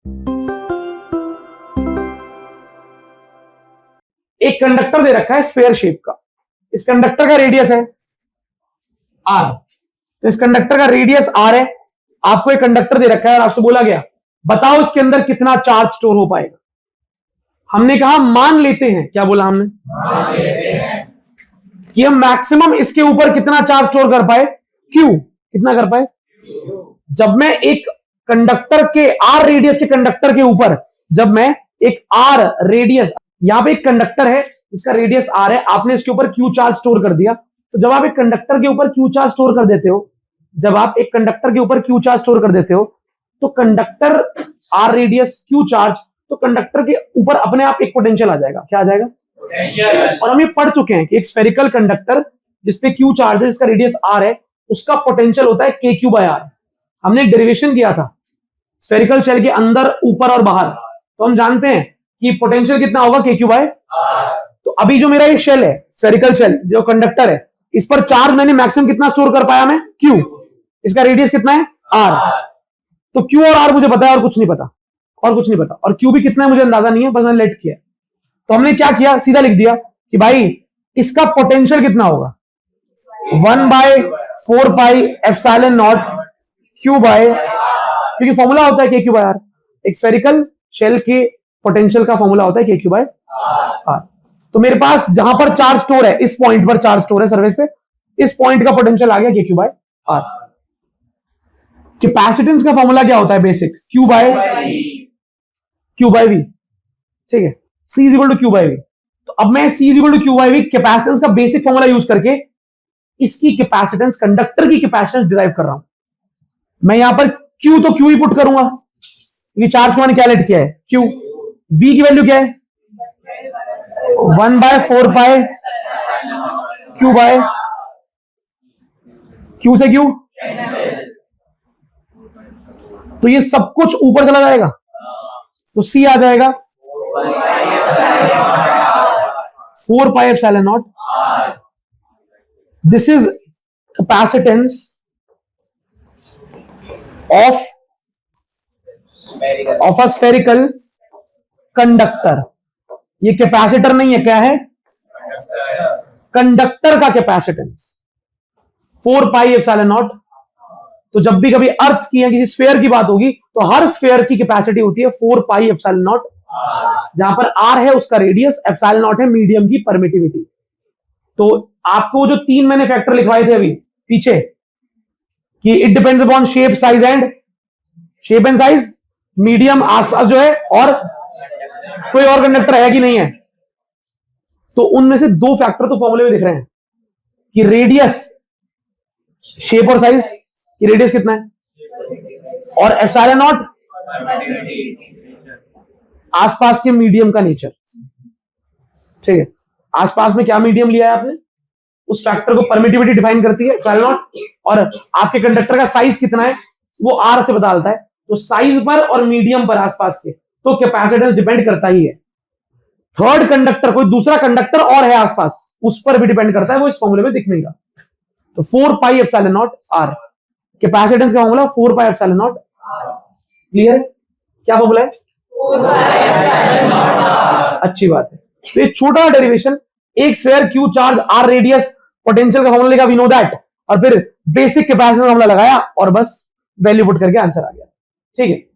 एक कंडक्टर दे रखा है स्फेयर शेप का, इस कंडक्टर का रेडियस है आर, तो इस कंडक्टर का रेडियस आर है, आपको एक कंडक्टर दे रखा है और आपसे बोला गया बताओ इसके अंदर कितना चार्ज स्टोर हो पाएगा। हमने कहा मान लेते हैं, क्या बोला हमने, मान लेते हैं कि हम मैक्सिमम इसके ऊपर कितना चार्ज स्टोर कर पाए, क्यू, कितना कर पाए। जब मैं एक कंडक्टर के आर रेडियस के कंडक्टर के ऊपर, जब मैं एक आर रेडियस, यहां पे एक कंडक्टर है इसका रेडियस आर है, आपने इसके ऊपर क्यू चार्ज स्टोर कर दिया, तो जब आप एक कंडक्टर के ऊपर क्यू चार्ज स्टोर कर देते हो, जब आप एक कंडक्टर के ऊपर क्यू चार्ज स्टोर कर देते हो, तो conductor R radius Q charge, तो कंडक्टर के ऊपर अपने आप एक पोटेंशियल आ जाएगा, क्या आ जाएगा, और हम ये पढ़ चुके हैं कि एक स्फेरिकल कंडक्टर जिसपे क्यू चार्ज है, जिसका रेडियस आर है, उसका पोटेंशियल होता है के क्यू बाय आर। हमने डेरिवेशन किया था स्फेरिकल शेल के अंदर, ऊपर और बाहर, तो हम जानते हैं कि पोटेंशियल कितना होगा, के क्यू बाय आर। तो अभी जो मेरा ये शेल है, स्फेरिकल शेल जो कंडक्टर है, इस पर चार्ज मैंने मैक्सिमम कितना स्टोर कर पाया, मैं क्यू, इसका रेडियस कितना है आर, तो क्यू और आर मुझे पता है और कुछ नहीं पता, और कुछ नहीं पता, और क्यू भी कितना है मुझे अंदाजा नहीं है, बस मैंने लेट किया। तो हमने क्या किया, सीधा लिख दिया कि भाई इसका पोटेंशियल कितना होगा, 1/4 pi epsilon naught Q by, क्योंकि फॉर्मूला होता है के क्यू बाय आर, एक स्फेरिकल शेल के पोटेंशियल का फॉर्मूला होता है के क्यू बाय आर। तो मेरे पास जहां पर चार्ज स्टोर है, इस पॉइंट पर चार्ज स्टोर है सरफेस पे, इस पॉइंट का पोटेंशियल आ गया के क्यू बाय आर। कैपेसिटेंस का फॉर्मूला क्या होता है, बेसिक क्यू बाय वी, ठीक है, C is equal to Q by V. तो अब मैं C is equal to Q by V capacitance का बेसिक फॉर्मूला यूज करके इसकी कैपेसिटेंस, कंडक्टर की कैपेसिटेंस डिराइव कर रहा हूं। मैं यहां पर Q तो Q ही पुट करूंगा, ये चार्ज को मैंने क्या लेट किया है, Q, V की वैल्यू क्या है 1/4 पाई Q बाय, Q से Q, तो ये सब कुछ ऊपर चला जाएगा, तो C आ जाएगा 4 pi epsilon not. This is capacitance of a spherical conductor. ये कैपेसिटर नहीं है, क्या है, कंडक्टर का कैपेसिटेंस 4 पाई एप्सिलॉन नॉट। तो जब भी कभी अर्थ की या किसी स्फेयर की बात होगी, तो हर स्फेयर की कैपेसिटी होती है 4 पाई एप्सिलॉन नॉट, जहां पर आर है उसका रेडियस, एप्सिलॉन नॉट है मीडियम की परमिटिविटी। तो आपको जो 3 मैंने फैक्टर लिखवाए थे अभी पीछे, कि it depends upon shape size and size, medium आसपास जो है, और कोई और कंडक्टर है कि नहीं है, तो उनमें से 2 फैक्टर तो फॉर्मूले में दिख रहे हैं कि रेडियस, शेप और साइज, कि रेडियस कितना है, और एप्सिलॉन नॉट आसपास के मीडियम का नेचर, ठीक है। आसपास में क्या मीडियम लिया है आपने, उस फैक्टर को परमिटिविटी डिफाइन करती है एप्सिलॉन नॉट, और आपके कंडक्टर का साइज कितना है वो आर से बता देता है। तो साइज पर और मीडियम पर आसपास के, तो कैपेसिटेंस डिपेंड करता ही है। थर्ड कंडक्टर, कोई दूसरा कंडक्टर और है आसपास, उस पर भी डिपेंड करता है, वो इस फॉर्मूले में दिख नहीं रहा। तो 4 pi epsilon naught R, capacitance का formula 4 pi epsilon naught. Clear, क्या फॉर्मूला है, 4 पाई एप्सिलॉन नॉट। अच्छी बात है। तो ये छोटा डेरिवेशन, एक sphere Q charge R radius, potential का फॉर्मूला लिखा, वी नो दैट, और फिर बेसिक कैपेसिटेंस का फॉर्मूला लगाया और बस वैल्यू पुट करके आंसर आ गया, ठीक है।